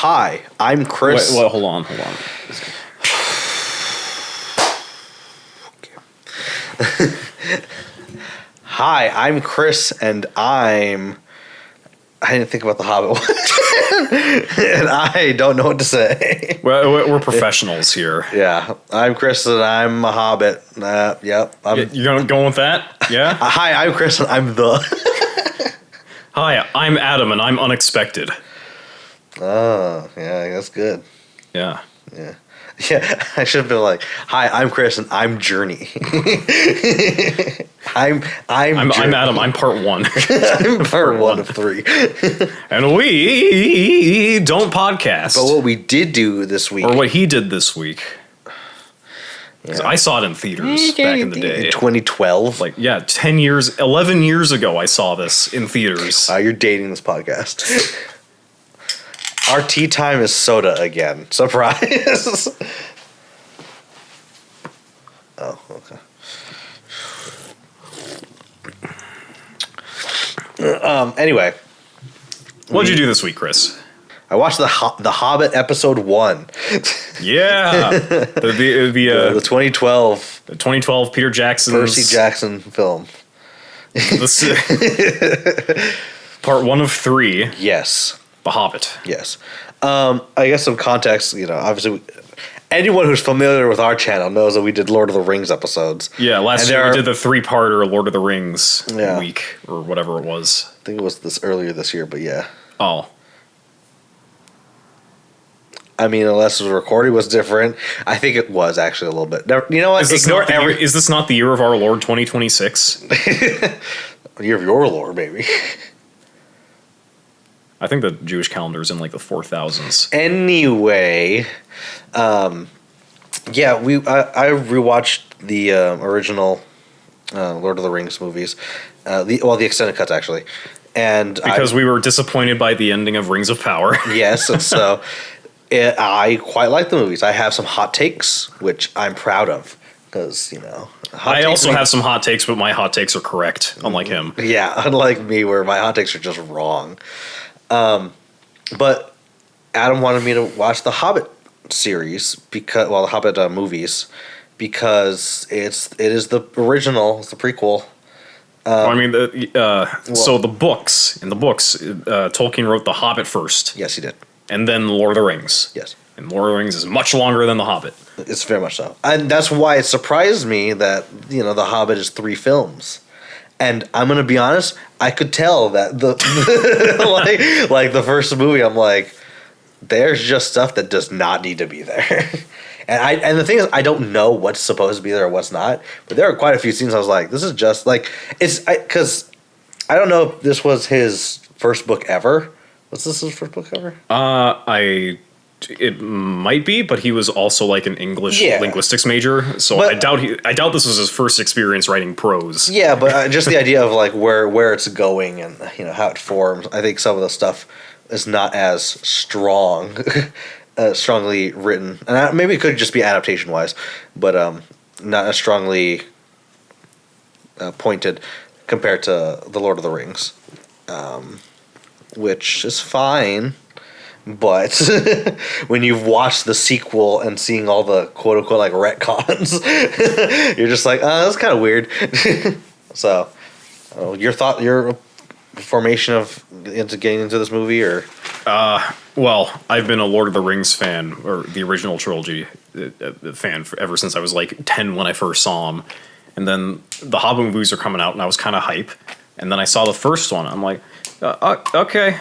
Hi, I'm Chris. Wait, hold on. Hi, I'm Chris, and I didn't think about the Hobbit one. And I don't know what to say. Well, we're professionals here. Yeah, I'm Chris, and I'm a Hobbit. Yep. You're going with that? Yeah? Hi, I'm Chris, and I'm the... Hi, I'm Adam, and I'm unexpected. Oh, yeah, that's good. Yeah. Yeah. Yeah, I should have been like, hi, I'm Chris, and I'm Journey. I'm Adam. I'm part one. I'm part one of 3. And we don't podcast. But what we did do this week, or what he did this week. Yeah. I saw it in theaters back in the day. 2012. 11 years ago, I saw this in theaters. You're dating this podcast. Our tea time is soda again. Surprise. Oh, okay. Anyway. What'd you do this week, Chris? I watched the Hobbit episode 1. Yeah. the 2012. The 2012 Peter Jackson's... Percy Jackson film. Part 1 of 3. Yes. The Hobbit. Yes. I guess some context, obviously, anyone who's familiar with our channel knows that we did Lord of the Rings episodes. Yeah, last year we did the 3-parter Lord of the Rings week, or whatever it was. I think it was earlier this year, but yeah. Oh. I mean, unless the recording was different. I think it was actually a little bit. You know what? Is this not the year of our Lord 2026? Year of your Lord, baby. I think the Jewish calendar is in like the 4000s. Anyway, I rewatched the original Lord of the Rings movies, the extended cuts actually, and because we were disappointed by the ending of Rings of Power. Yes, and so I quite like the movies. I have some hot takes, which I'm proud of. Because, I also have some hot takes, but my hot takes are correct, unlike him. Yeah, unlike me, where my hot takes are just wrong. But Adam wanted me to watch the Hobbit series the Hobbit movies, because it is the original, it's the prequel. So the books, Tolkien wrote the Hobbit first. Yes, he did. And then the Lord of the Rings. Yes. And Lord of the Rings is much longer than the Hobbit. It's very much so. And that's why it surprised me that, the Hobbit is 3 films. And I'm going to be honest, I could tell that the the first movie, I'm like, there's just stuff that does not need to be there. And the thing is, I don't know what's supposed to be there or what's not. But there are quite a few scenes I was like, this is just because I don't know if this was his first book ever. Was this his first book ever? It might be, but he was also like an English linguistics major, so I doubt this was his first experience writing prose. Yeah, but just the idea of like where it's going and how it forms. I think some of the stuff is not as strongly written, and maybe it could just be adaptation wise, but not as strongly pointed compared to the Lord of the Rings, which is fine. But when you've watched the sequel and seeing all the quote unquote like retcons, you're just like, that's kind of weird. So, your formation of getting into this movie, or? Well, I've been a Lord of the Rings fan, or the original trilogy fan, ever since I was like 10 when I first saw them. And then the Hobbit movies are coming out, and I was kind of hype. And then I saw the first one. I'm like, okay.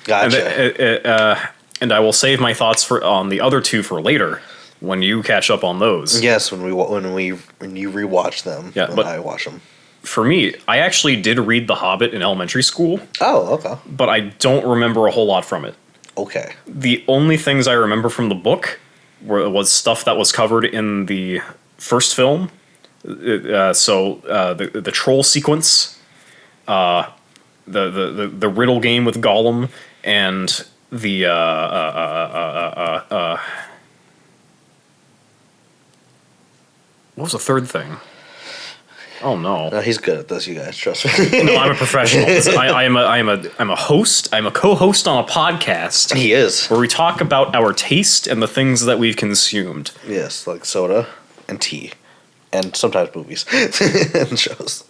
Gotcha. And I will save my thoughts on the other 2 for later when you catch up on those. Yes, when you rewatch them. Yeah, but I watch them. For me, I actually did read The Hobbit in elementary school. Oh, okay. But I don't remember a whole lot from it. Okay. The only things I remember from the book was stuff that was covered in the first film. The troll sequence, the riddle game with Gollum, and the what was the third thing? Oh no. No, he's good at this, you guys. Trust me. No, I'm a professional. I'm a host. I'm a co-host on a podcast. He is. Where we talk about our taste and the things that we've consumed. Yes, like soda and tea, and sometimes movies and shows.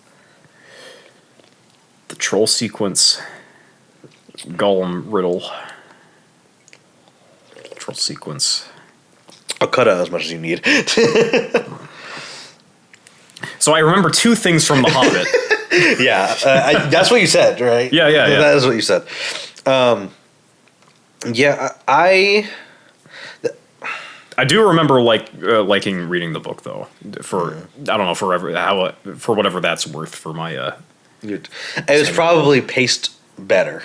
The troll sequence. Gollum riddle. Troll sequence. I'll cut out as much as you need. So I remember two things from The Hobbit. Yeah, that's what you said, right? Yeah. That is what you said. I do remember liking reading the book though. I don't know for whatever that's worth for my. It was probably paced better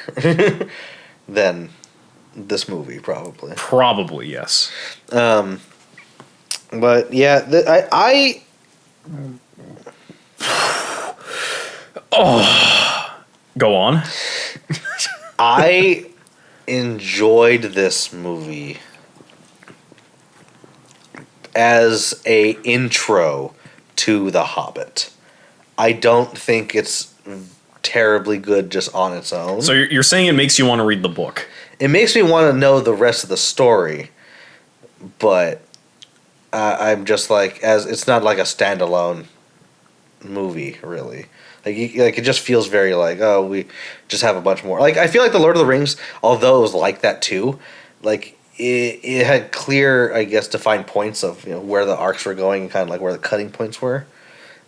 than this movie, probably. Probably yes. But yeah, I Go on. I enjoyed this movie as a intro to The Hobbit. I don't think it's terribly good just on its own. So you're saying it makes you want to read the book? It makes me want to know the rest of the story, but I'm just like, as it's not like a standalone movie, really. Like it just feels very like, oh, we just have a bunch more. Like I feel like the Lord of the Rings, although it was like that too, like it had clear, I guess, defined points of where the arcs were going and kind of like where the cutting points were.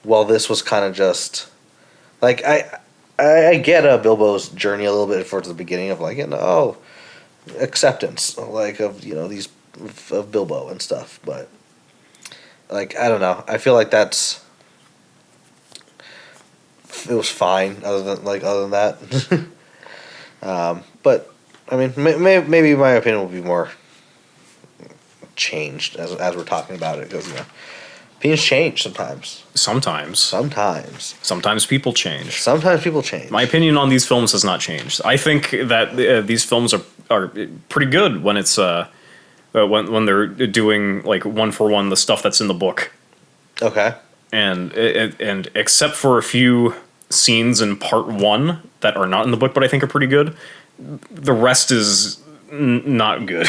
While this was kind of just like I get Bilbo's journey a little bit towards the beginning of like acceptance like of these of Bilbo and stuff, but like I don't know, I feel like it was fine other than that. But I mean, maybe my opinion will be more changed as we're talking about it, because opinions change sometimes. Sometimes people change. My My opinion on these films has not changed. I think that these films are pretty good when it's when they're doing like one for one the stuff that's in the book. Okay. And except for a few scenes in part one that are not in the book, but I think are pretty good, the rest is not good.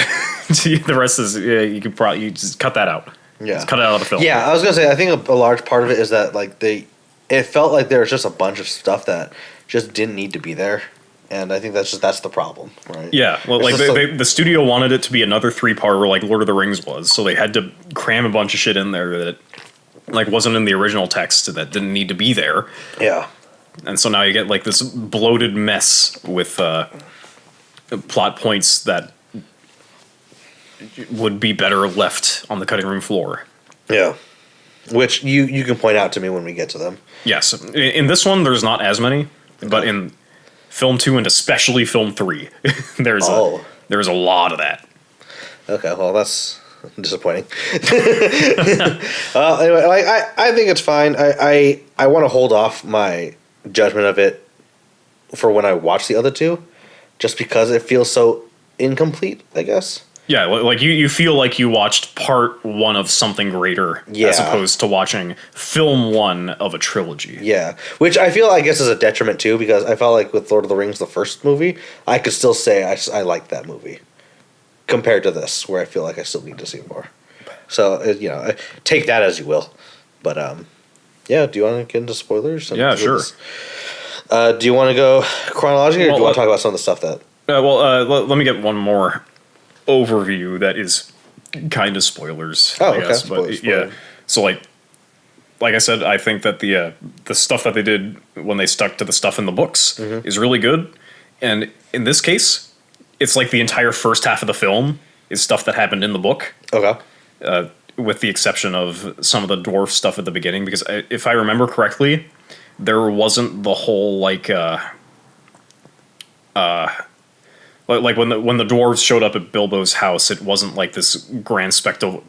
The rest is you just cut that out. Yeah, just cut it out of the film. Yeah, I was gonna say I think a large part of it is that like it felt like there was just a bunch of stuff that just didn't need to be there, and I think that's the problem, right? Yeah, well, like the studio wanted it to be another 3-parter like Lord of the Rings was, so they had to cram a bunch of shit in there that like wasn't in the original text, that didn't need to be there. Yeah. And so now you get like this bloated mess with plot points that would be better left on the cutting room floor. Yeah. Which you can point out to me when we get to them. Yes. In this one, there's not as many, but in film 2 and especially film 3, there's a lot of that. Okay, well, that's disappointing. Anyway, I think it's fine. I want to hold off my judgment of it for when I watch the other two, just because it feels so incomplete, I guess. Yeah, like you feel like you watched part 1 of something greater, as opposed to watching film 1 of a trilogy. Yeah, which I feel, I guess, is a detriment too, because I felt like with Lord of the Rings, the first movie, I could still say I liked that movie compared to this, where I feel like I still need to see more. So take that as you will. But yeah, do you want to get into spoilers? Yeah, sure. Do you want to go chronologically, or do you want to talk about some of the stuff that? Let me get one more overview that is kind of spoilers. Oh, I guess. Spoiler. Yeah. So like I said, I think that the stuff that they did when they stuck to the stuff in the books is really good, and in this case, it's like the entire first half of the film is stuff that happened in the book. Okay. With the exception of some of the dwarf stuff at the beginning, because if I remember correctly, there wasn't the whole like when the dwarves showed up at Bilbo's house, it wasn't like this grand spectacle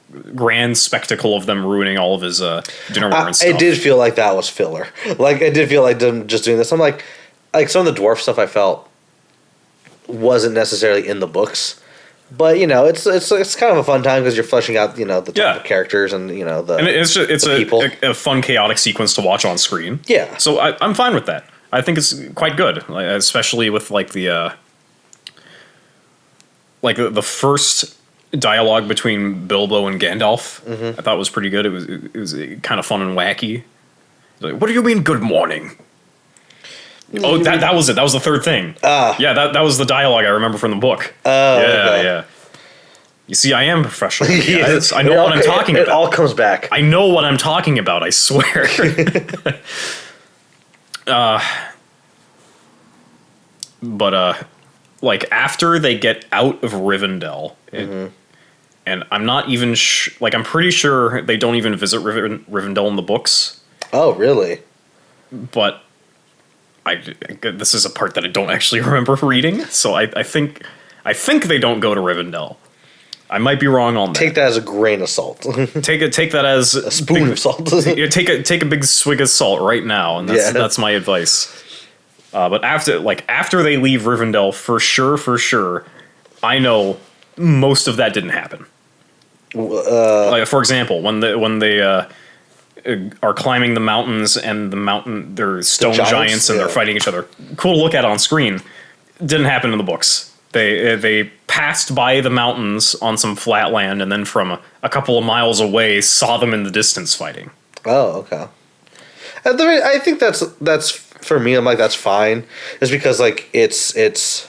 of them ruining all of his dinnerware and stuff. It did feel like that was filler. Like I did feel like them just doing this. I'm like some of the dwarf stuff I felt wasn't necessarily in the books, But it's kind of a fun time because you're fleshing out the type of characters and and it's a fun chaotic sequence to watch on screen. Yeah. So I'm fine with that. I think it's quite good, like, especially with like the first dialogue between Bilbo and Gandalf. I thought was pretty good. It was kind of fun and wacky. Like, what do you mean, good morning? Oh, that was it. That was the third thing. Yeah, that was the dialogue I remember from the book. Yeah. You see, I am professional. I know what I'm talking about. It all comes back. I know what I'm talking about, I swear. But like, after they get out of Rivendell, and I'm not even I'm pretty sure they don't even visit Rivendell in the books. Oh, really? But this is a part that I don't actually remember reading, so I think they don't go to Rivendell. I might be wrong on that. Take that as a grain of salt. Take that as a spoon of salt. Take a big swig of salt right now, and that's my advice. But after they leave Rivendell, for sure, I know most of that didn't happen. For example, when they are climbing the mountains and they're stone giants and they're fighting each other. Cool to look at on screen. Didn't happen in the books. They passed by the mountains on some flat land, and then from a couple of miles away saw them in the distance fighting. Oh, okay. I think that's for me. I'm like, that's fine. It's because like it's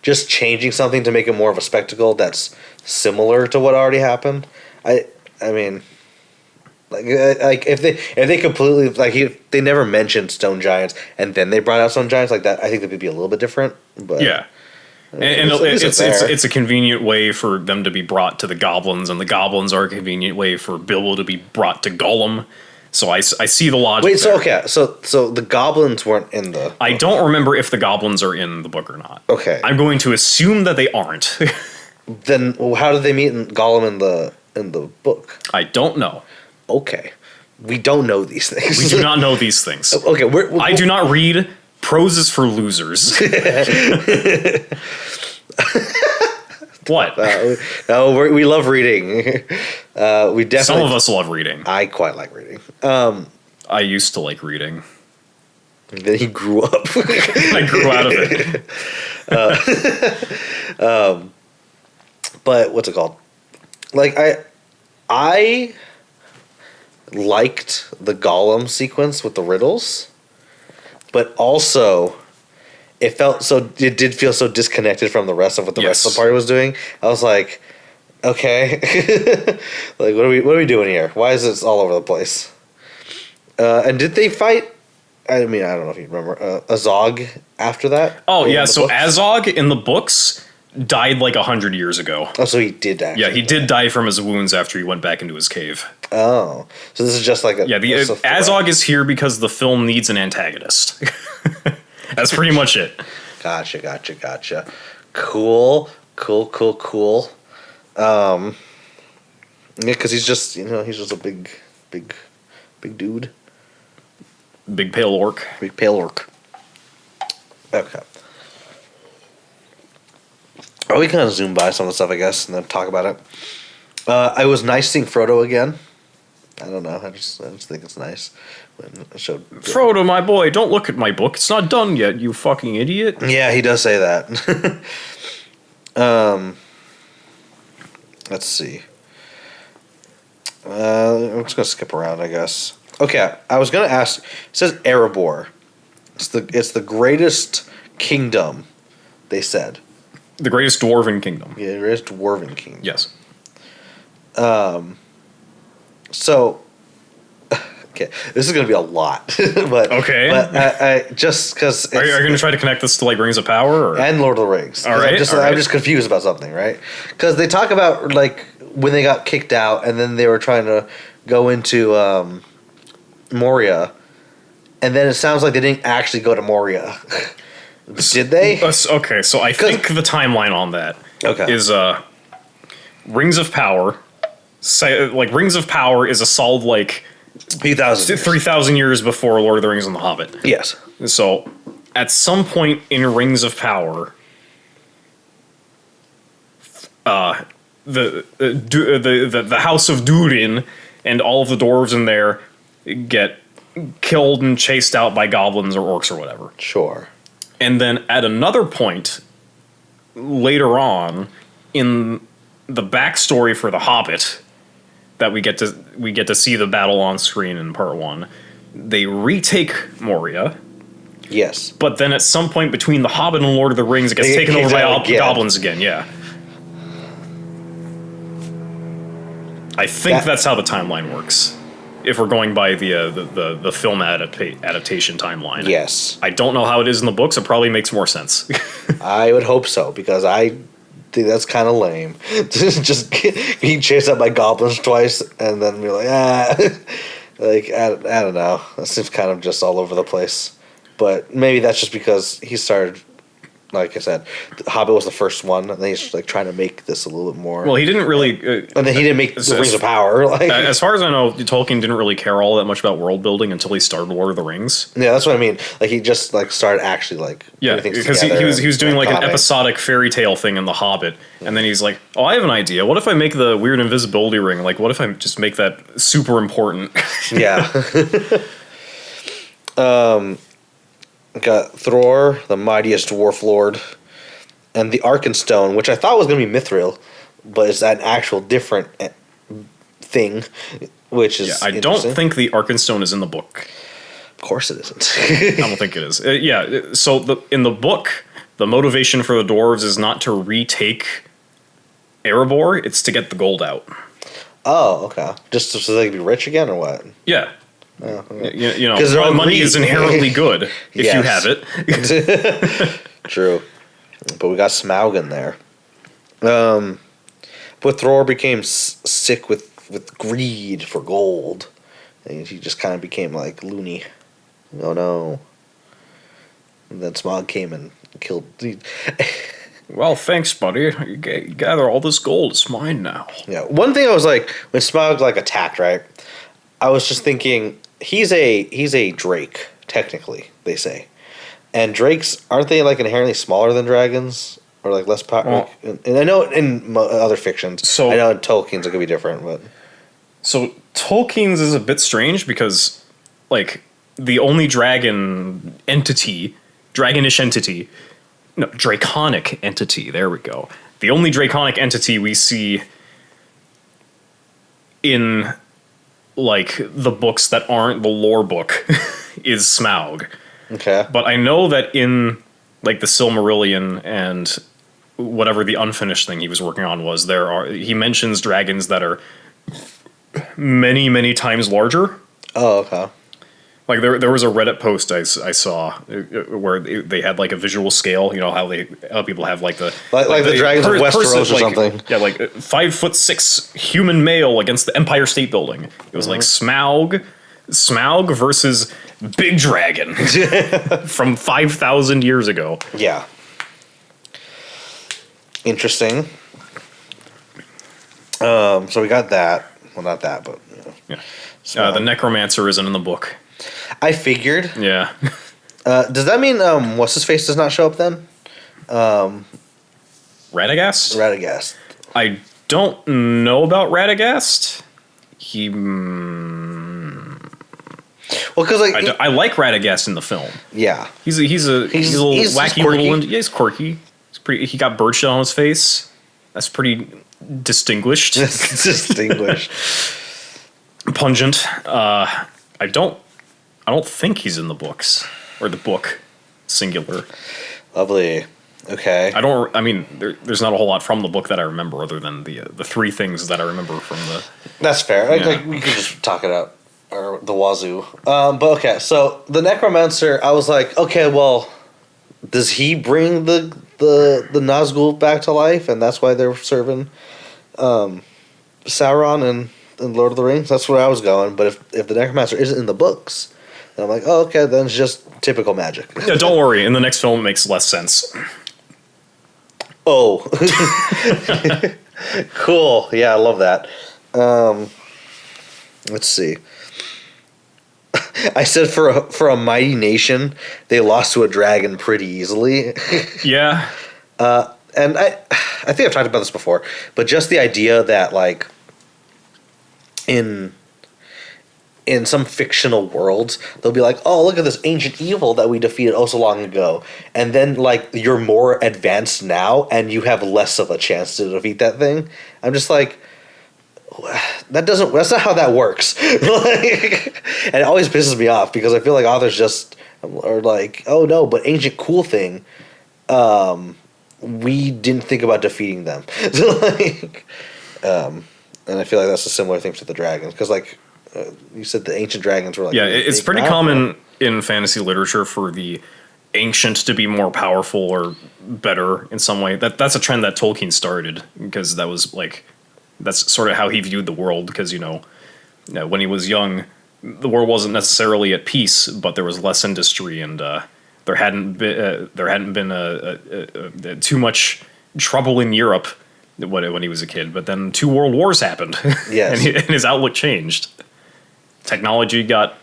just changing something to make it more of a spectacle that's similar to what already happened. I mean, like if they completely they never mentioned stone giants and then they brought out stone giants like that, I think that would be a little bit different. But yeah. And it's a convenient way for them to be brought to the goblins, and the goblins are a convenient way for Bilbo to be brought to Gollum. So I see the logic. Wait, so the goblins weren't in the... I don't remember if the goblins are in the book or not. Okay. I'm going to assume that they aren't. Then how did they meet Gollum in the book? I don't know. Okay. We don't know these things. We do not know these things. Okay, I do not read. Prose is for losers. What? No, we love reading. We definitely. Some of us love reading. I quite like reading. I used to like reading. Then he grew up. I grew out of it. But what's it called? Like I liked the Gollum sequence with the riddles, but also it did feel so disconnected from the rest of what the rest of the party was doing. I was like, okay, like what are we doing here? Why is this all over the place? And did they fight? I mean, I don't know if you remember Azog after that. Oh yeah, so Azog in the books died like 100 years ago. Oh, so he did die. Yeah, he did die from his wounds after he went back into his cave. Oh, so this is just like a... Yeah, Azog is here because the film needs an antagonist. That's pretty much it. Gotcha. Cool. Yeah, because he's just, he's just a big dude. Big pale orc. Okay. We kind of zoom by some of the stuff, I guess, and then talk about it. I was nice seeing Frodo again. I don't know. I just think it's nice when it showed Frodo, my boy. Don't look at my book. It's not done yet. You fucking idiot. Yeah, he does say that. Let's see. I'm just gonna skip around, I guess. Okay, I was gonna ask. It says Erebor. It's the greatest kingdom. They said. The greatest dwarven kingdom. Yeah, the greatest dwarven kingdom. Yes. So, okay, this is gonna be a lot, but okay. But I just because are you gonna try to connect this to like Rings of Power and Lord of the Rings? All right. I'm just confused about something, right? Because they talk about like when they got kicked out, and then they were trying to go into Moria, and then it sounds like they didn't actually go to Moria. Did they? Okay, so I think the timeline on that is Rings of Power. Rings of Power is a solid 3,000 years before Lord of the Rings and The Hobbit. Yes. So at some point in Rings of Power, the House of Durin and all of the dwarves in there get killed and chased out by goblins or orcs or whatever. Sure. And then at another point later on in the backstory for the Hobbit that we get to see the battle on screen in part 1, they retake Moria. Yes. But then at some point between the Hobbit and Lord of the Rings, it gets taken over by goblins again. Yeah. I think that's how the timeline works. If we're going by the film adaptation timeline. Yes. I don't know how it is in the books. It probably makes more sense. I would hope so, because I think that's kind of lame. Just being chased out by goblins twice and then be like, like, I don't know. That seems kind of just all over the place. But maybe that's just because he started, like I said, the Hobbit was the first one, and then he's like trying to make this a little bit more. Well, he didn't really, and then he didn't make the Rings of Power. Like, as far as I know, Tolkien didn't really care all that much about world building until he started Lord of the Rings. Yeah, that's what I mean. Like, he just like started actually like because he was doing like an episodic fairy tale thing in the Hobbit, and then he's like, oh, I have an idea. What if I make the weird invisibility ring? Like, what if I just make that super important? Yeah. Got Thror, the mightiest dwarf lord, and the Arkenstone, which I thought was going to be Mithril, but it's an actual different thing, which is I don't think the Arkenstone is in the book. Of course it isn't. I don't think it is. So in the book, the motivation for the dwarves is not to retake Erebor, it's to get the gold out. Oh, okay. Just so they can be rich again, or what? Yeah. Oh, okay. You know, money is inherently good if you have it. True. But we got Smaug in there. But Thror became sick with greed for gold. And he just kind of became like loony. Oh no. And then Smaug came and killed... Well, thanks, buddy. You gather all this gold. It's mine now. Yeah. One thing I was like, when Smaug like attacked, right? I was just thinking... He's a drake, technically, they say. And drakes, aren't they like inherently smaller than dragons? Or like less powerful? Well, and I know in other fictions, I know in Tolkien's it could be different, but... So Tolkien's is a bit strange because, like, the only dragonish entity, draconic entity, there we go. The only draconic entity we see in... like the books that aren't the lore book is Smaug. Okay. But I know that in like the Silmarillion and whatever the unfinished thing he was working on was, he mentions dragons that are many, many times larger. Oh, okay. Like there was a Reddit post I saw where they had like a visual scale. You know how people have like the dragons of Westeros or something. Yeah, like 5'6" human male against the Empire State Building. It was like Smaug versus Big Dragon from 5,000 years ago. Yeah. Interesting. So we got that. Well, not that, but yeah. The Necromancer isn't in the book. I figured. Yeah. Does that mean what's his face does not show up then? Radagast? Radagast. I don't know about Radagast. Well, because like I like Radagast in the film. Yeah. He's a little wacky little. Yeah, he's quirky. He got bird shit on his face. That's pretty distinguished. Distinguished. Pungent. I don't think he's in the books or the book, singular. Lovely. Okay. There's not a whole lot from the book that I remember other than the three things that I remember from the. That's fair. Yeah. Like we could just talk it out or the wazoo. But okay, so the Necromancer, I was like, okay, well, does he bring the Nazgul back to life, and that's why they're serving Sauron and Lord of the Rings? That's where I was going. But if the Necromancer isn't in the books, then I'm like, oh, okay, then it's just typical magic. Yeah, don't worry. In the next film, it makes less sense. Oh. Cool. Yeah, I love that. Let's see. I said for a mighty nation, they lost to a dragon pretty easily. Yeah. And I think I've talked about this before, but just the idea that like in some fictional worlds, they'll be like, oh, look at this ancient evil that we defeated oh so long ago. And then, like, you're more advanced now, and you have less of a chance to defeat that thing. I'm just like, that's not how that works. Like, and it always pisses me off, because I feel like authors just are like, oh, no, but ancient cool thing, we didn't think about defeating them. So, like, and I feel like that's a similar thing to the dragons, because, like, you said the ancient dragons were like... Yeah, it's pretty common in fantasy literature for the ancient to be more powerful or better in some way. That's a trend that Tolkien started, because that was like... That's sort of how he viewed the world, because, you know, when he was young, the world wasn't necessarily at peace, but there was less industry, and there hadn't been too much trouble in Europe when he was a kid. But then 2 world wars happened, yes. and his outlook changed. Technology got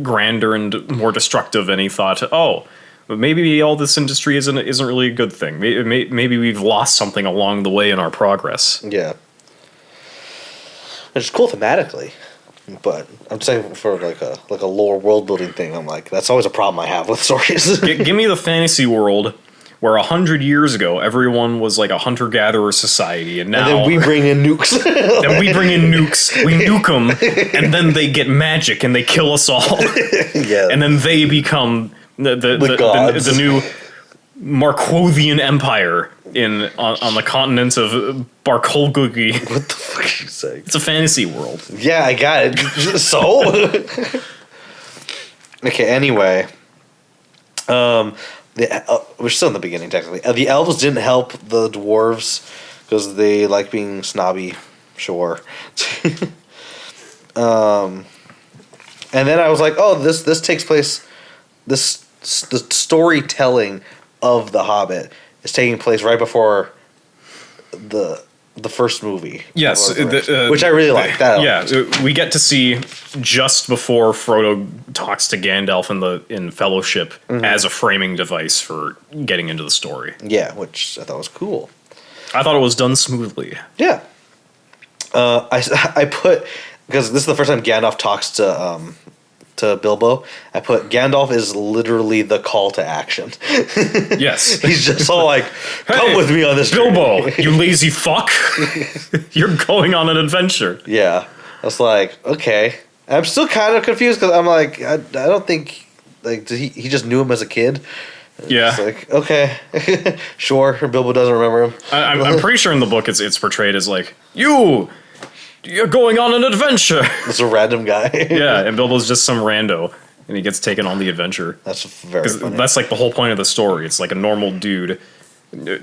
grander and more destructive, and he thought, oh, but maybe all this industry isn't really a good thing. Maybe we've lost something along the way in our progress. Yeah. Which is cool thematically, but I'm saying for like a lore world building thing, I'm like, that's always a problem I have with stories. Give me the fantasy world where 100 years ago everyone was like a hunter-gatherer society, and now... And then we bring in nukes. We nuke them, and then they get magic and they kill us all. Yeah. And then they become the new Marquothian Empire on the continent of Barkolgugi. What the fuck are you saying? It's a fantasy world. Yeah, I got it. So? Okay, anyway. We're still in the beginning, technically. The elves didn't help the dwarves because they like being snobby. Sure. And then I was like, oh, this takes place. The storytelling of The Hobbit is taking place right before the first movie. Yes, which I really like. That we get to see just before Frodo talks to Gandalf in Fellowship as a framing device for getting into the story. Yeah, which I thought was cool. I thought it was done smoothly. Yeah. I put, because this is the first time Gandalf talks to Bilbo, I put Gandalf is literally the call to action. Yes. He's just all like, come hey, with me on this Bilbo, journey. you lazy fuck. You're going on an adventure. Yeah. I was like, okay. I'm still kind of confused because I'm like, I don't think, like, did he just knew him as a kid? Yeah. It's like, okay. Sure, Bilbo doesn't remember him. I'm pretty sure in the book it's portrayed as like, you're going on an adventure. It's a random guy. Yeah, and Bilbo's just some rando, and he gets taken on the adventure. That's very funny. That's like the whole point of the story. It's like a normal dude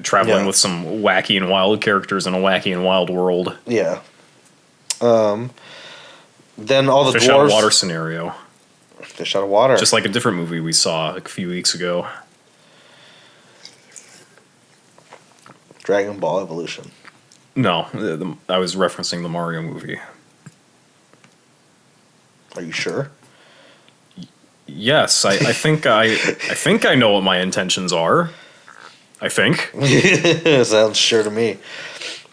traveling with some wacky and wild characters in a wacky and wild world. Yeah. Then all the Fish dwarves... out of water scenario. Fish out of water. Just like a different movie we saw like a few weeks ago. Dragon Ball Evolution. No, I was referencing the Mario movie. Are you sure? Yes, I think I think I know what my intentions are. I think. Sounds sure to me.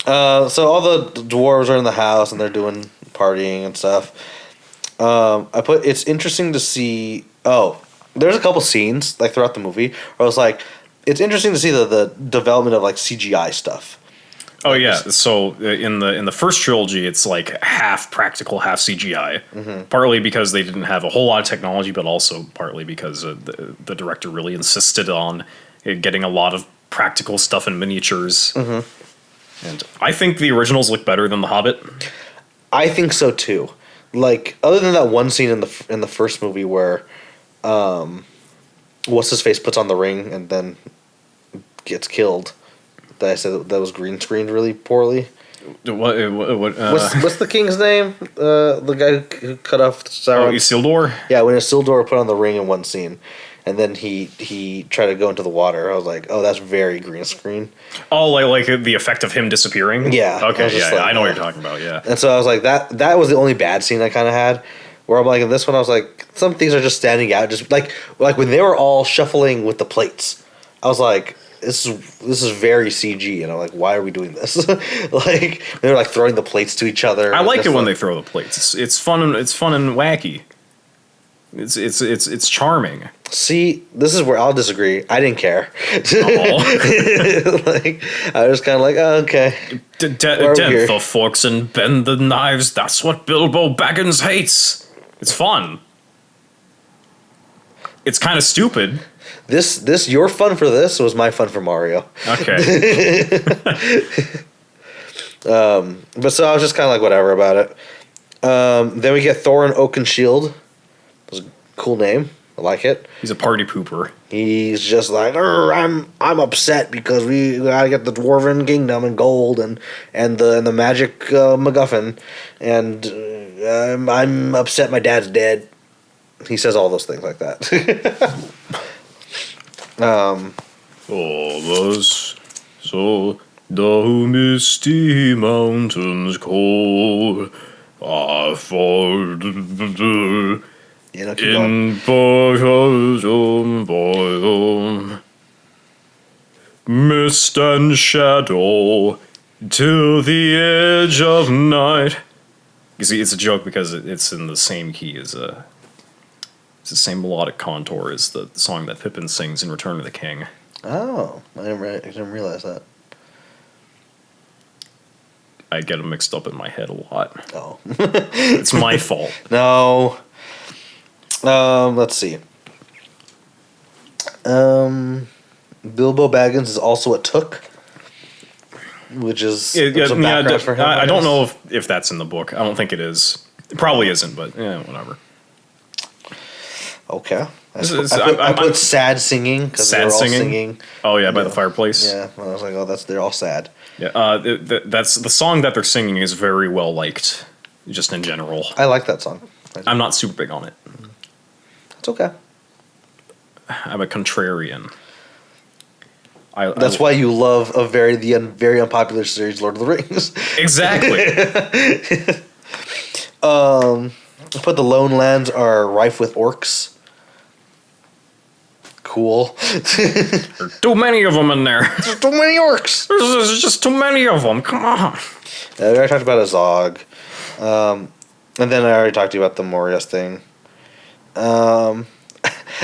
So all the dwarves are in the house and they're doing partying and stuff. I put, it's interesting to see. Oh, there's a couple scenes like throughout the movie where I was like, it's interesting to see the development of like CGI stuff. Oh yeah, so in the first trilogy, it's like half practical, half CGI. Mm-hmm. Partly because they didn't have a whole lot of technology, but also partly because the director really insisted on getting a lot of practical stuff in miniatures. Mm-hmm. And I think the originals look better than The Hobbit. I think so too. Like, other than that one scene in the first movie where, what's his face puts on the ring and then gets killed. That I said that was green screened really poorly. What's the king's name? The guy who cut off Sauron. Oh, Isildur? Yeah, when Isildur put on the ring in one scene, and then he tried to go into the water. I was like, oh, that's very green screen. Oh, like the effect of him disappearing? Yeah. Okay, yeah, like, I know what you're talking about, yeah. And so I was like, that was the only bad scene I kind of had. Where I'm like, in this one, I was like, some things are just standing out. Just like when they were all shuffling with the plates. I was like, this is very CG, and I'm like, why are we doing this? Like they're like throwing the plates to each other. I like it when they throw the plates. It's fun and wacky. It's charming. See, this is where I'll disagree. I didn't care. Like I was kind of like, oh, okay. Dent the forks and bend the knives. That's what Bilbo Baggins hates. It's fun. It's kind of stupid. This your fun for this was my fun for Mario. Okay. But so I was just kind of like whatever about it. Then we get Thorin Oakenshield. That's a cool name. I like it. He's a party pooper. He's just like, I'm upset because we gotta get the Dwarven Kingdom and gold and the magic MacGuffin, and I'm upset my dad's dead. He says all those things like that. All us, so the misty mountains cold are for in bosom, mist and shadow till the edge of night. You see, it's a joke because it's in the same key as it's the same melodic contour as the song that Pippin sings in Return of the King. Oh, I didn't realize that. I get them mixed up in my head a lot. Oh. It's my fault. No. Let's see. Bilbo Baggins is also a Took, which is for him. I don't know if that's in the book. I don't think it is. It probably isn't, but yeah, whatever. Okay. I put sad singing because they're all singing. Oh yeah, by the fireplace. Yeah, I was like, oh, they're all sad. Yeah, that's the song that they're singing is very well liked, just in general. I like that song. I'm not super big on it. It's okay. I'm a contrarian. That's why you love the very unpopular series, Lord of the Rings. Exactly. I put the Lone Lands are rife with orcs. Cool. There's too many of them in there. There's too many orcs. There's just too many of them. Come on. I already talked about Azog. And then I already talked to you about the Morias thing. And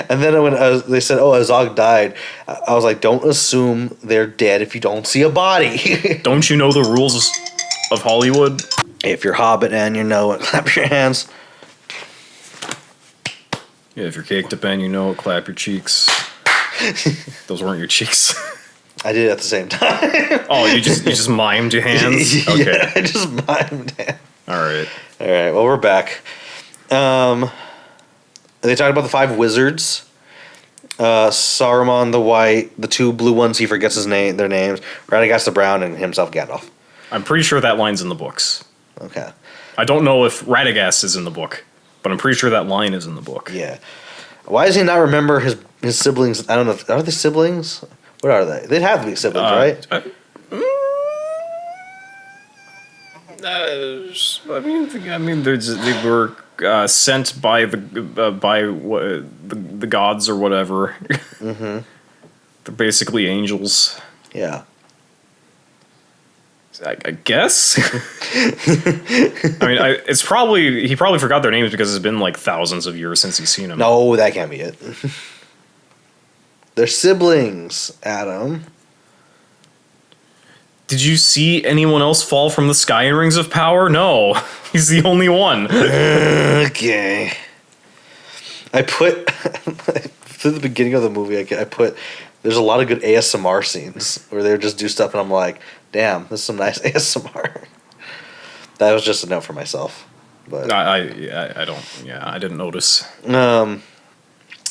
then when they said, oh, Azog died, I was like, don't assume they're dead if you don't see a body. Don't you know the rules of Hollywood? If you're Hobbit and you know it, clap your hands. Yeah, if you're caked up and you know it, clap your cheeks. Those weren't your cheeks. I did it at the same time. Oh, you just mimed your hands? Okay. Yeah, I just mimed it. All right. Well, we're back. They talked about the 5 wizards. Saruman the White, the 2 blue ones, he forgets their names. Radagast the Brown, and himself Gandalf. I'm pretty sure that line's in the books. Okay. I don't know if Radagast is in the book, but I'm pretty sure that line is in the book. Yeah. Why does he not remember his siblings? I don't know. Are they siblings? What are they? They'd have to be siblings, right? I mean, they were sent by the gods or whatever. Mm-hmm. They're basically angels. Yeah. I guess. I mean, he probably forgot their names because it's been like thousands of years since he's seen them. No, that can't be it. They're siblings, Adam. Did you see anyone else fall from the sky in Rings of Power? No, he's the only one. Okay. I put through the beginning of the movie. I put there's a lot of good ASMR scenes where they just do stuff, and I'm like, damn, this is some nice ASMR. That was just a note for myself. But I don't. Yeah, I didn't notice.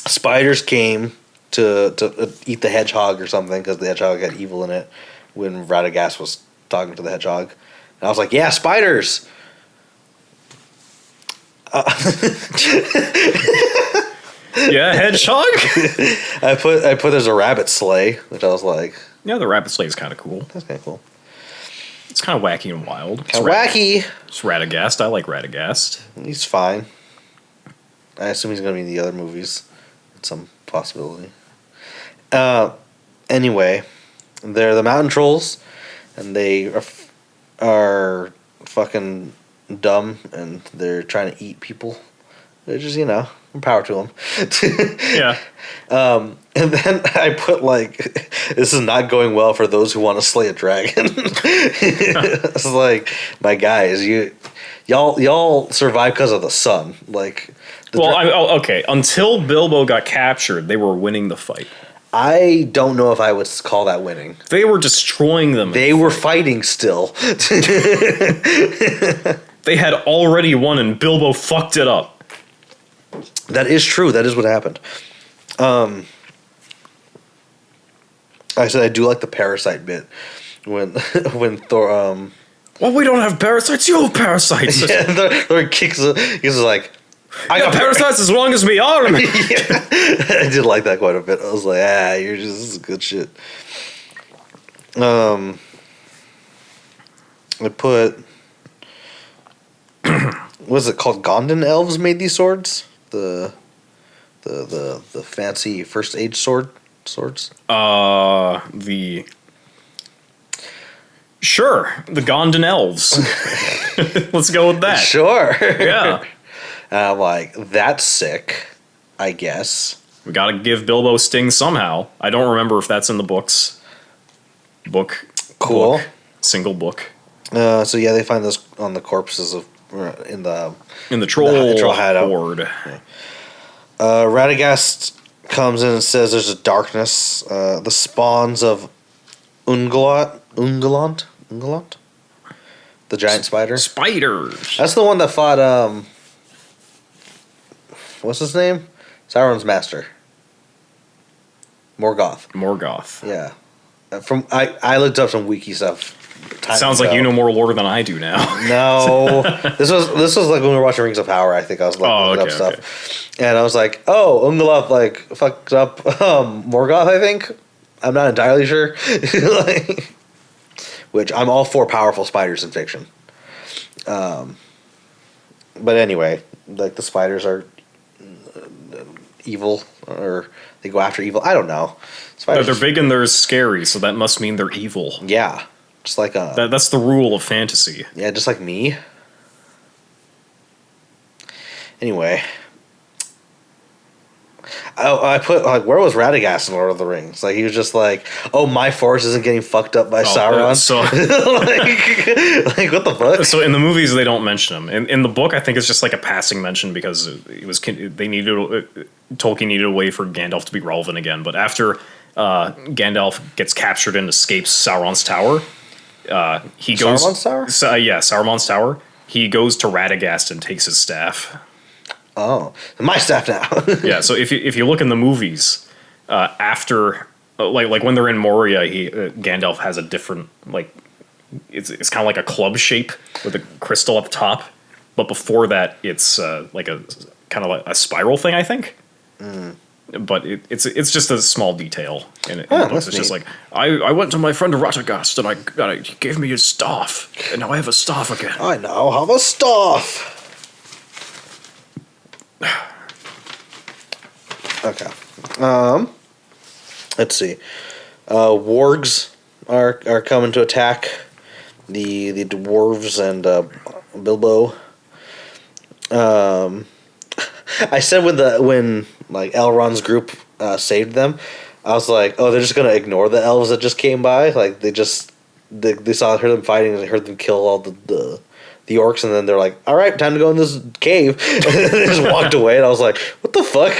Spiders came to eat the hedgehog or something because the hedgehog had evil in it when Radagast was talking to the hedgehog. And I was like, yeah, spiders. Yeah, hedgehog. I put there's a rabbit sleigh, which I was like, yeah, the rabbit sleigh is kind of cool. That's kind of cool. It's kind of wacky and wild. Kind of wacky. It's Radagast. I like Radagast. He's fine. I assume he's going to be in the other movies. Some possibility. Anyway, They're the mountain trolls, and they are fucking dumb, and they're trying to eat people. They're just, power to them. Yeah. And then I put this is not going well for those who want to slay a dragon. It's like, my guys, y'all survive because of the sun. Okay. Until Bilbo got captured, they were winning the fight. I don't know if I would call that winning. They were destroying them. They were fighting still. They had already won, and Bilbo fucked it up. That is true. That is what happened. I said I do like the parasite bit when Thor. Well, we don't have parasites. You have parasites. Yeah, Thor kicks. He's like, I got parasites as long as me arm. Yeah. I did like that quite a bit. I was like, this is good shit. I put. What's it called? Gondan elves made these swords. The fancy first age swords. The Gondan elves. Let's go with that. Sure. Yeah. I'm like, that's sick, I guess. We gotta give Bilbo Sting somehow. I don't remember if that's in the books. Cool. Single book. So yeah, they find this on the corpses of in the troll hideout. horde. Yeah. Radagast comes in and says there's a darkness. The spawns of Ungalant, the giant spider. Spiders. That's the one that fought. What's his name? Sauron's master. Morgoth. Yeah. I looked up some wiki stuff. Sounds like you know more lore than I do now. No, this was like when we were watching Rings of Power. I think I was looking up stuff, and I was like, "Oh, Ungolaf fucked up Morgoth." I think I'm not entirely sure. Which I'm all for powerful spiders in fiction. But anyway, the spiders are evil, or they go after evil. I don't know. Spiders, they're big and they're scary, so that must mean they're evil. Yeah. Just like that's the rule of fantasy. Yeah, just like me. Anyway, I put where was Radagast in Lord of the Rings? He was just like, oh, my forest isn't getting fucked up by Sauron. So what the fuck? So in the movies they don't mention him. In the book, I think it's just like a passing mention because Tolkien needed a way for Gandalf to be relevant again. But after Gandalf gets captured and escapes Sauron's tower. He goes Saruman's tower? Saruman's tower. He goes to Radagast and takes his staff. Oh, my staff now. Yeah, so if you look in the movies, after like when they're in Moria, Gandalf has a different it's kind of like a club shape with a crystal at the top, but before that it's like a kind of like a spiral thing, I think. But it's just a small detail in it. It's just like I went to my friend Radagast and he gave me his staff, and now I have a staff again. I now have a staff. Okay. Let's see. Wargs are coming to attack the dwarves and Bilbo. I said when Elrond's group saved them, I was like, oh, they're just gonna ignore the elves that just came by. Heard them fighting, and heard them kill all the orcs, and then they're like, all right, time to go in this cave. And they just walked away, and I was like, what the fuck?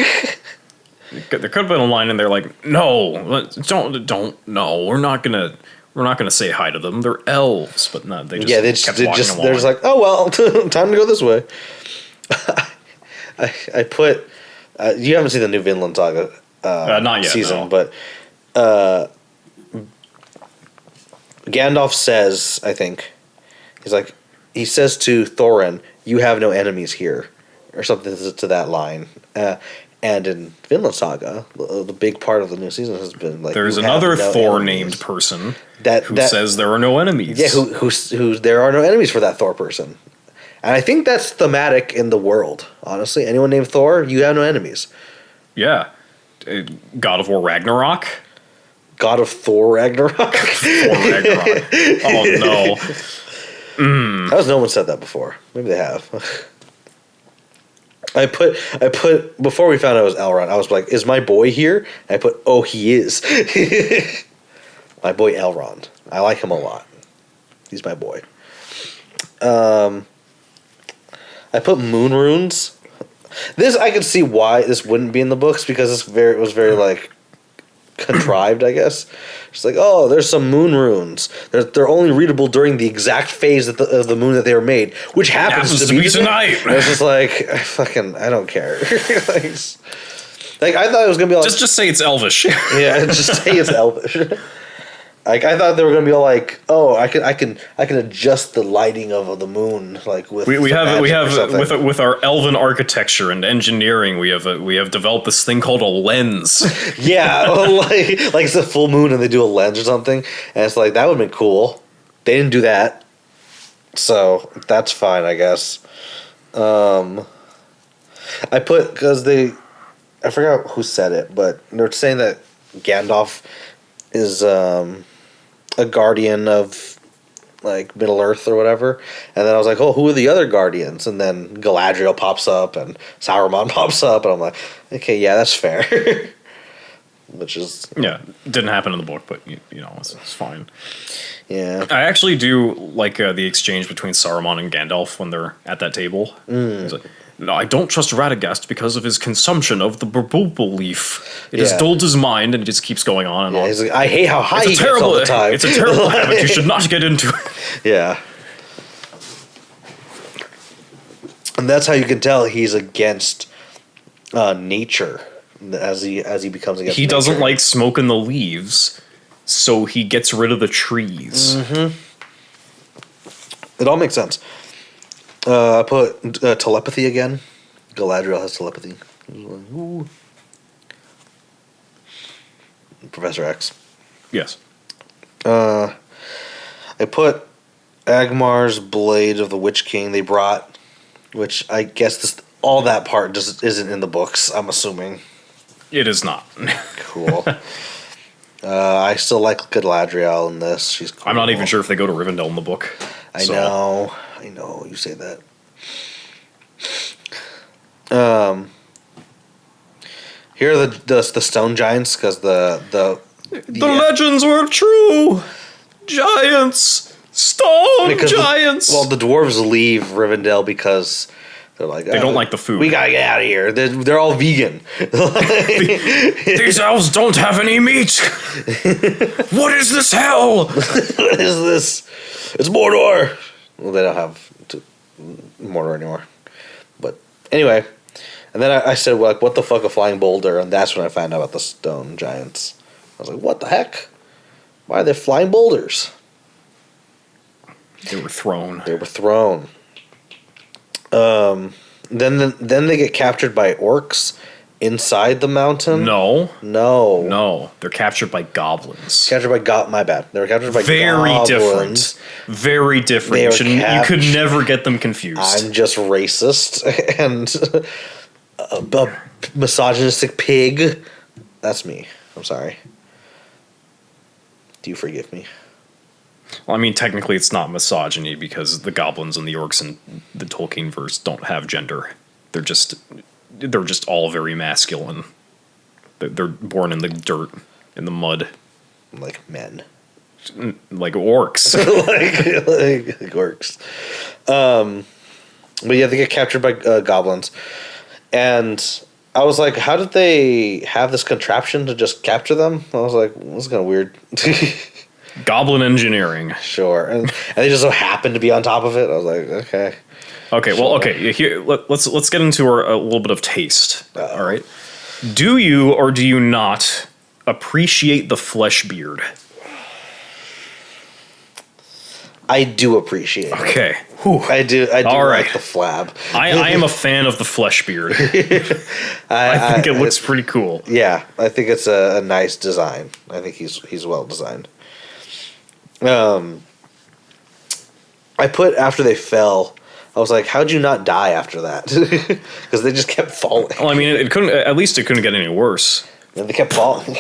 There could have been a line in there like, no, don't, no, we're not gonna say hi to them. They're elves, but no, they just kept walking along. They're just like, oh well, time to go this way. I put. You haven't seen the new Vinland Saga not yet, season, no. but Gandalf says, I think, he says to Thorin, "You have no enemies here," or something to that line. And in Vinland Saga, the big part of the new season has been there's another Thor named person who says there are no enemies. Yeah, who there are no enemies for that Thor person. And I think that's thematic in the world, honestly. Anyone named Thor, you have no enemies. Yeah. God of War Ragnarok. God of Thor Ragnarok. Thor Ragnarok. Oh no. How has no one said that before? Maybe they have. I put before we found out it was Elrond, I was like, is my boy here? And I put, oh, he is. My boy Elrond. I like him a lot. He's my boy. I put moon runes. This I could see why this wouldn't be in the books because it was very like contrived, I guess. It's like, oh, there's some moon runes. They're only readable during the exact phase of the moon that they were made, which happens to be tonight. And it's just like, I don't care. like I thought it was gonna be like just say it's Elvish. Yeah, just say it's Elvish. Like I thought they were gonna be all like, oh, I can adjust the lighting of the moon like with we have with our elven architecture and engineering we have developed this thing called a lens. Yeah, like it's a full moon and they do a lens or something, and it's like that would have been cool. They didn't do that, so that's fine, I guess. I put because I forgot who said it, but they're saying that Gandalf is a guardian of like Middle Earth or whatever, and then I was like, oh, who are the other guardians? And then Galadriel pops up and Sauron pops up, and I'm like, okay, yeah, that's fair. Which is didn't happen in the book, but you know it's fine. Yeah, I actually do like the exchange between Saruman and Gandalf when they're at that table. He's like, no, I don't trust Radagast because of his consumption of the Burbulbul leaf. It has dulled his mind, and it just keeps going on and on. He's like, I hate how high he gets all the time. It's a terrible habit. You should not get into it. Yeah. And that's how you can tell he's against nature as he becomes against He nature. doesn't like smoking the leaves, so he gets rid of the trees. Mm-hmm. It all makes sense. I put telepathy again. Galadriel has telepathy. Ooh. Professor X. Yes. I put Agmar's Blade of the Witch King they brought, which I guess all that part just isn't in the books, I'm assuming. It is not. Cool. I still like Galadriel in this. She's cool. I'm not even sure if they go to Rivendell in the book. I know, you say that. Here are the stone giants because the legends were true. Giants, giants. Well, the dwarves leave Rivendell because they're like they don't like the food. We gotta get out of here. They're all vegan. These elves don't have any meat. What is this hell? What is this? It's Mordor. Well, they don't have Mordor anymore. But anyway, and then I said, well, like, what the fuck, a flying boulder? And that's when I found out about the stone giants. I was like, what the heck? Why are they flying boulders? They were thrown. Then they get captured by orcs inside the mountain. No. They're captured by goblins. My bad. They were captured by goblins. Very different. You could never get them confused. I'm just racist and a misogynistic pig. That's me. I'm sorry. Do you forgive me? Well, I mean, technically it's not misogyny because the goblins and the orcs in the Tolkien verse don't have gender. They're just all very masculine. They're born in the dirt, in the mud. Like men. Like orcs. like orcs. But yeah, they get captured by goblins. And I was like, how did they have this contraption to just capture them? I was like, this is kind of weird. Goblin engineering. Sure. And they just so happened to be on top of it. I was like, okay. Okay, well, okay. Here, let's get into a little bit of taste. All right. Do you or do you not appreciate the flesh beard? I do appreciate it. Okay. Whew. I do All right. like the flab. I am a fan of the flesh beard. I think it looks pretty cool. Yeah, I think it's a nice design. I think he's well designed. I put after they fell, I was like, how'd you not die after that? Because they just kept falling. Well, I mean, it couldn't. At least it couldn't get any worse. And they kept falling.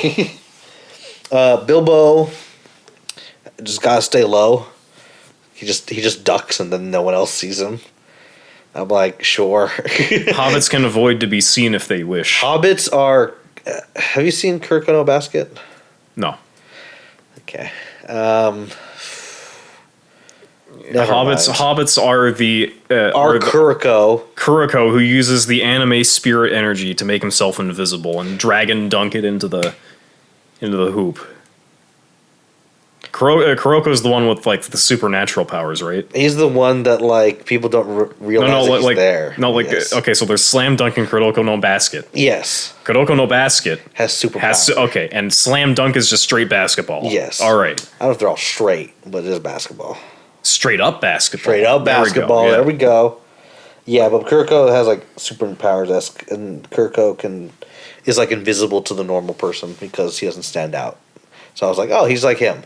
Bilbo just gotta stay low. He just ducks and then no one else sees him. I'm like, sure. Hobbits can avoid to be seen if they wish. Hobbits are. Have you seen Kirk on a Basket? No. Okay. Hobbits are the Kuriko who uses the anime spirit energy to make himself invisible and dragon dunk it into the hoop. Kuroko's the one with like the supernatural powers, right? He's the one that like people don't realize he's there. No, like yes. Okay, so there's slam dunking Kuroko no basket. Yes. Kuroko no basket has superpowers. Okay, and slam dunk is just straight basketball. Yes. All right. I don't know if they're all straight, but it is basketball. Straight up basketball. Straight up basketball. There we go. Yeah, but Kuroko has like superpowers, and Kuroko is like invisible to the normal person because he doesn't stand out. So I was like, oh, he's like him.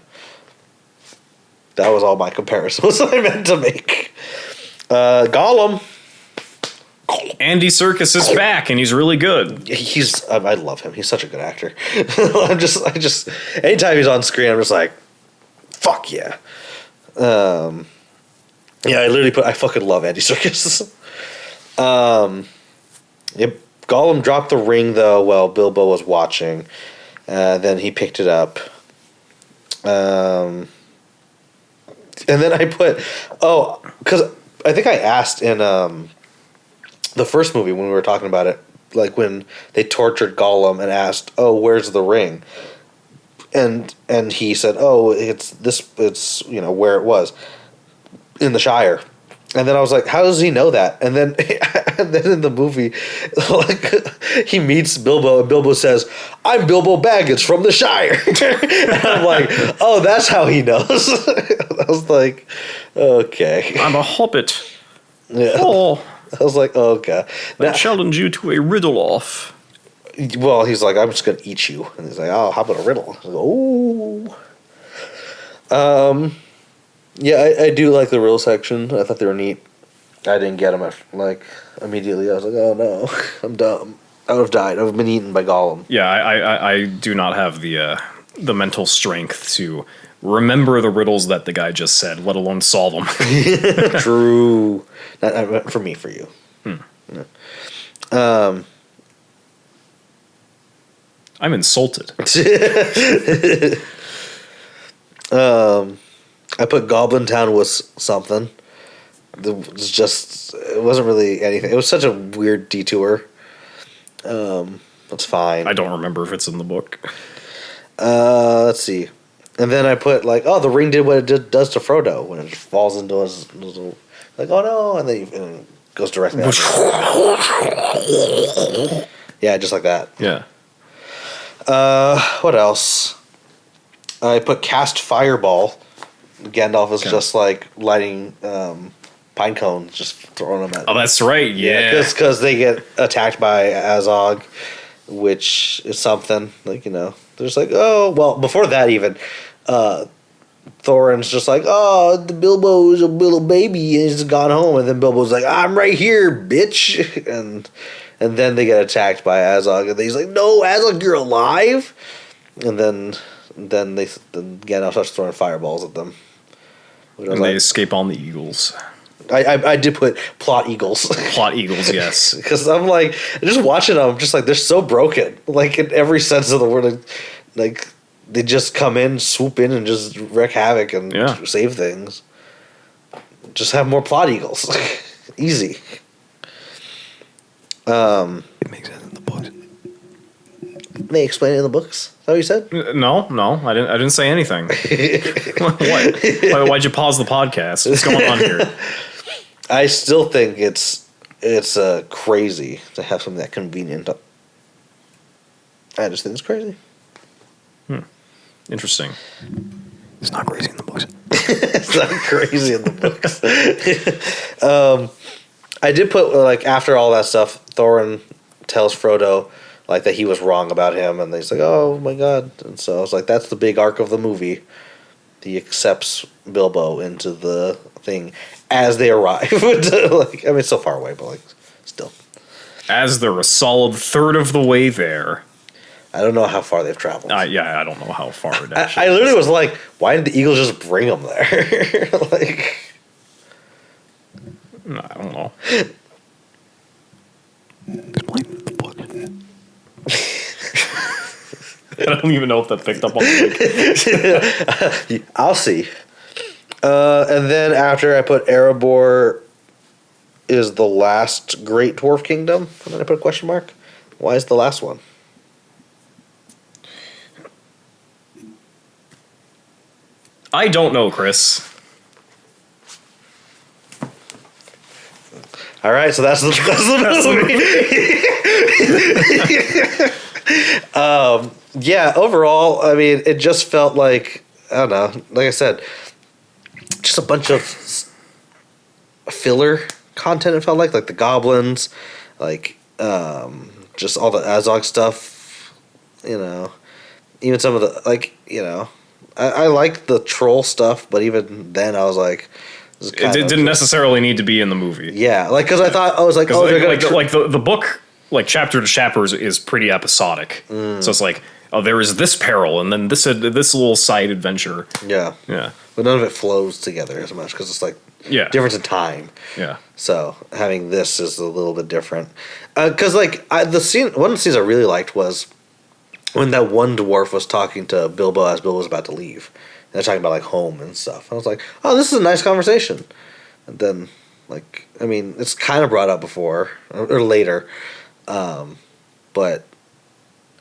That was all my comparisons I meant to make. Gollum. Andy Serkis is back, and he's really good. I love him. He's such a good actor. I just, anytime he's on screen, I'm just like, fuck yeah. Yeah, I fucking love Andy Serkis. Yep. Gollum dropped the ring though while Bilbo was watching. Then he picked it up. And then I put, because I think I asked in the first movie when we were talking about it, like when they tortured Gollum and asked, where's the ring? And he said, it's where it was, in the Shire. And then I was like, how does he know that? And then in the movie, like he meets Bilbo and Bilbo says, I'm Bilbo Baggins from the Shire. And I'm like, oh, that's how he knows. I was like, okay. I'm a hobbit. Yeah. Oh. I was like, oh, okay. I challenge you to a riddle off. Well, he's like, I'm just going to eat you. And he's like, oh, how about a riddle? I was like, oh. Yeah, I do like the riddle section. I thought they were neat. I didn't get them immediately. I was like, oh no, I'm dumb. I would have died. I would have been eaten by Gollum. Yeah, I do not have the mental strength to remember the riddles that the guy just said, let alone solve them. True. Not for me, for you. I'm insulted. I put Goblin Town was something. It wasn't really anything. It was such a weird detour. That's fine. I don't remember if it's in the book. Let's see. And then I put the ring did what it does to Frodo when it falls into his like, oh no, and then it goes directly out. Yeah, just like that. Yeah. What else? I put cast fireball. Gandalf is just like lighting pine cones, just throwing them at. Oh, that's right. Yeah, because they get attacked by Azog, which is something they're just like, oh well. Before that, even Thorin's just like, oh, the Bilbo is a little baby and he's gone home, and then Bilbo's like, I'm right here, bitch, and then they get attacked by Azog, and he's like, no, Azog, you're alive, and then Gandalf starts throwing fireballs at them. And they escape on the eagles. I did put plot eagles. Plot eagles, yes. Because I'm like, just watching them, I'm just like, they're so broken. Like, in every sense of the word. Like, they just come in, swoop in, and just wreak havoc and save things. Just have more plot eagles. Easy. It makes sense in the books. They explain it in the books. Is that what you said? No, I didn't say anything. What? Why'd you pause the podcast? What's going on here? I still think it's crazy to have something that convenient. I just think it's crazy. Interesting. It's not crazy in the books. It's not crazy in the books. I did put after all that stuff, Thorin tells Frodo that he was wrong about him, and he's like, oh my god. And so I was like, that's the big arc of the movie. He accepts Bilbo into the thing as they arrive. It's so far away, but still. As they're a solid third of the way there. I don't know how far they've traveled. Yeah, I don't know how far it actually I literally was like, why did the Eagles just bring them there? Like, I don't know. Explain the book. I don't even know if that picked up on the I'll see. And then after I put Erebor is the last great dwarf kingdom, and then I put a question mark. Why is the last one? I don't know, Chris. All right, so that's the movie. Yeah, overall, I mean, it just felt like, I don't know, like I said, just a bunch of filler content. It felt like the goblins, like just all the Azog stuff, you know, even some of the, like, you know, I like the troll stuff, but even then I was like, it didn't necessarily need to be in the movie. Yeah, like, because I was like, oh, they're gonna the book, like chapter to chapter is pretty episodic. So it's like, oh, there is this peril, and then this little side adventure. Yeah, but none of it flows together as much because it's like difference in time. Yeah. So having this is a little bit different. Because one of the scenes I really liked was when that one dwarf was talking to Bilbo as Bilbo was about to leave. And they're talking about like home and stuff. I was like, oh, this is a nice conversation. And then, like, I mean, it's kind of brought up before or later, but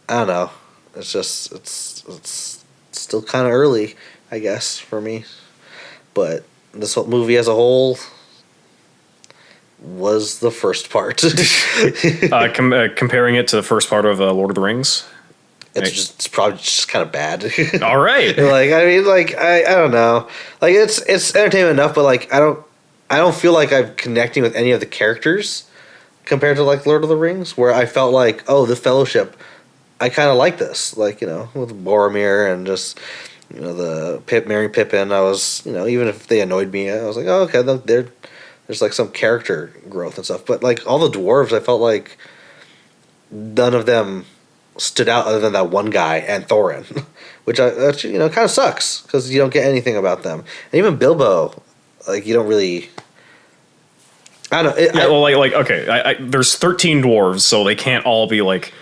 I don't know. It's just it's still kind of early, I guess, for me. But this whole movie as a whole was the first part. Comparing it to the first part of Lord of the Rings, it's probably just kind of bad. All right. Like, I mean, like, I don't know. Like, it's entertainment enough, but like I don't feel like I'm connecting with any of the characters compared to like Lord of the Rings, where I felt like, oh, the Fellowship, I kind of like this, like, you know, with Boromir and just, you know, the marrying Pippin. I was, you know, even if they annoyed me, I was like, oh, okay, there's like some character growth and stuff. But like all the dwarves, I felt like none of them stood out other than that one guy and Thorin, which you know, kind of sucks because you don't get anything about them. And even Bilbo, like, you don't really. I don't know. Okay, there's 13 dwarves, so they can't all be like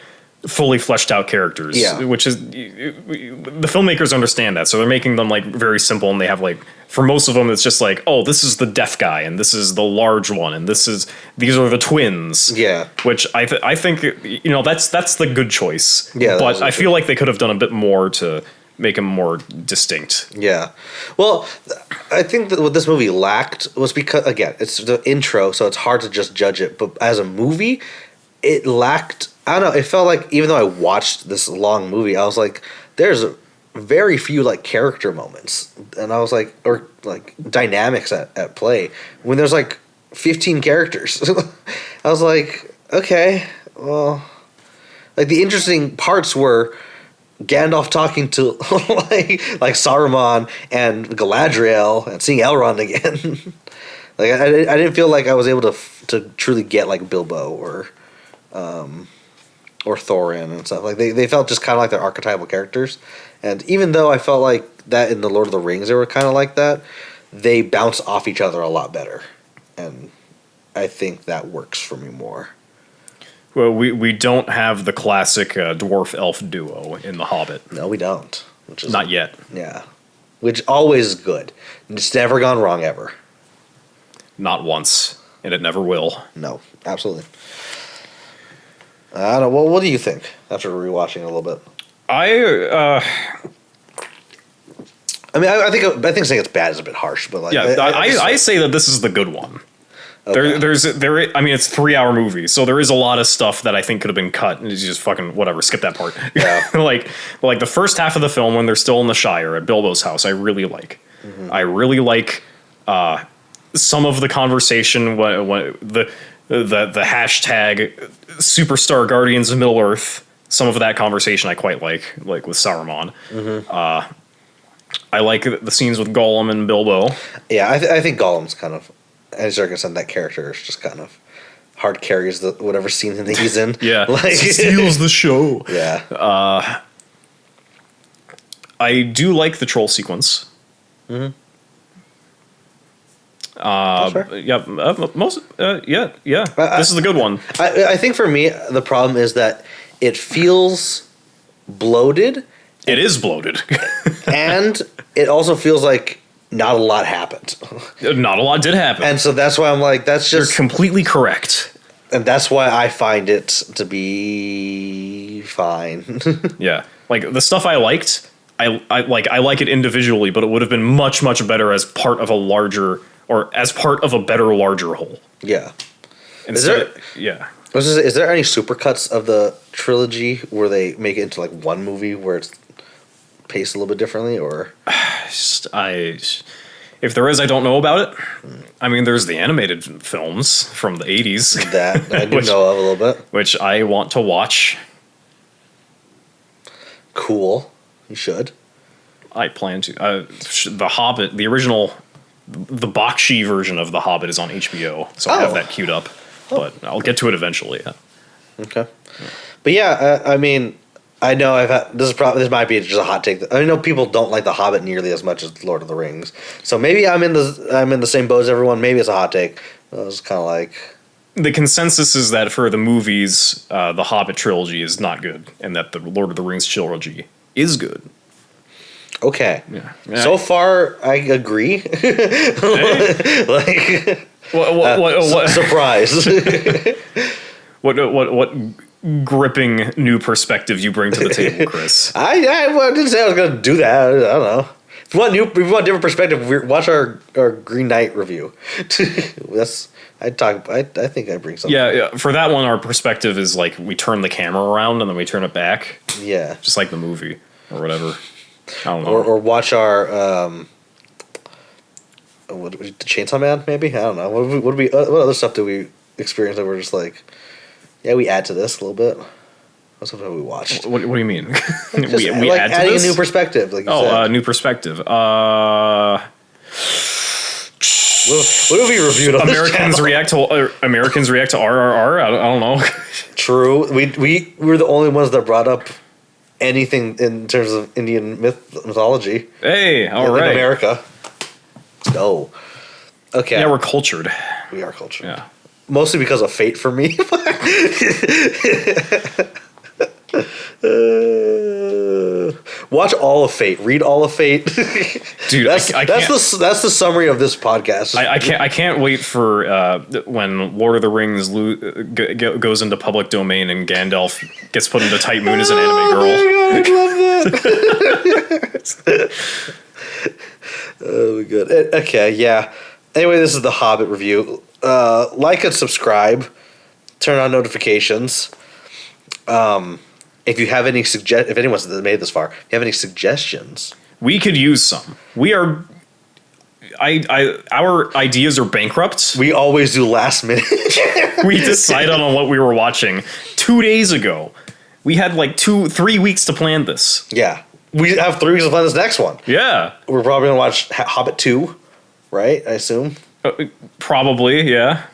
fully fleshed out characters. Yeah. Which is, the filmmakers understand that, so they're making them like very simple, and they have like, for most of them, it's just like, oh, this is the deaf guy, and this is the large one, and these are the twins. Yeah. Which I think, you know, that's the good choice. Yeah. But I feel like they could have done a bit more to make them more distinct. Yeah. Well, I think that what this movie lacked was because, again, it's the intro, so it's hard to just judge it. But as a movie, it lacked, I don't know, it felt like, even though I watched this long movie, I was like, there's very few like character moments. And I was like, or like dynamics at play. When there's like 15 characters. I was like, okay, well, like the interesting parts were Gandalf talking to like Saruman and Galadriel and seeing Elrond again. Like I didn't feel like I was able to truly get like Bilbo or Thorin and stuff. Like they felt just kind of like their archetypal characters. And even though I felt like that in the Lord of the Rings they were kind of like that, they bounce off each other a lot better. And I think that works for me more. Well, we don't have the classic dwarf-elf duo in The Hobbit. No, we don't. Which is not yet. Yeah. Which always is good. It's never gone wrong ever. Not once. And it never will. No, absolutely. I don't know. Well, what do you think after rewatching a little bit? I mean, I think saying it's bad is a bit harsh, but like, yeah, I say that this is the good one. Okay. I mean, it's a 3-hour movie, so there is a lot of stuff that I think could have been cut, and you just fucking whatever, skip that part. Yeah, like the first half of the film when they're still in the Shire at Bilbo's house, I really like. Mm-hmm. I really like some of the conversation when the hashtag Superstar Guardians of Middle Earth. Some of that conversation I quite like with Saruman. Mm-hmm. I like the scenes with Gollum and Bilbo. Yeah, I think Gollum's kind of, as you're gonna say, that character is just kind of hard carries the whatever scene that he's in. Yeah, like steals the show. Yeah. I do like the troll sequence. Sure. Yeah, this is a good one. I think for me, the problem is that it feels bloated. It is bloated. And it also feels like not a lot happened. Not a lot did happen. And so that's why I'm like, that's just... You're completely correct. And that's why I find it to be fine. Yeah. Like, the stuff I liked, I like it individually, but it would have been much, much better as part of a larger... or as part of a better, larger whole. Yeah. Yeah. Is there any supercuts of the trilogy where they make it into like one movie where it's paced a little bit differently, or? If there is, I don't know about it. I mean, there's the animated films from the 80s. That I do know of a little bit. Which I want to watch. Cool. You should. I plan to. The Hobbit, the original... The Bakshi version of The Hobbit is on HBO, so I have that queued up. But I'll get to it eventually. Yeah. Okay. But yeah, I mean, I know this might be just a hot take. I know people don't like The Hobbit nearly as much as Lord of the Rings, so maybe I'm in the same boat as everyone. Maybe it's a hot take. I was kind of like, the consensus is that for the movies, the Hobbit trilogy is not good, and that the Lord of the Rings trilogy is good. Okay. Yeah. So far, I agree. Hey. Like, what surprise. What gripping new perspective you bring to the table, Chris? I didn't say I was going to do that. I don't know. If you want different perspective, watch our Green Knight review. I think I bring something. Yeah. For that one, our perspective is like we turn the camera around and then we turn it back. Yeah. Just like the movie or whatever. I don't know. Or watch our the Chainsaw Man, maybe? I don't know. What other stuff do we experience that we're just like, yeah, we add to this a little bit? What stuff have we watched? What do you mean? we like add to adding this? a new perspective. Like new perspective. What have we reviewed on Americans react to RRR? I don't know. True. We were the only ones that brought up anything in terms of Indian mythology. Hey, all right. In America. Let's go. Okay. Yeah, we're cultured. We are cultured. Yeah. Mostly because of Fate for me. Watch all of Fate. Read all of Fate. Dude, that's the summary of this podcast. I can't wait for when Lord of the Rings goes into public domain and Gandalf gets put into Tight Moon as an anime girl. Oh my god, I love that. Oh my god. Okay, yeah. Anyway, this is the Hobbit review. Like and subscribe. Turn on notifications. If you have any if anyone's made it this far, if you have any suggestions, we could use some. We are, our ideas are bankrupt. We always do last minute. We decided on what we were watching 2 days ago. We had like 3 weeks to plan this. Yeah, we have 3 weeks to plan this next one. Yeah, we're probably gonna watch Hobbit 2, right? I assume. Probably, yeah.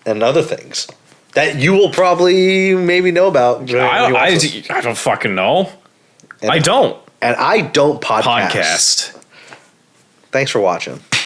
And other things that you will probably maybe know about. I don't fucking know. I don't. And I don't podcast. Podcast. Thanks for watching.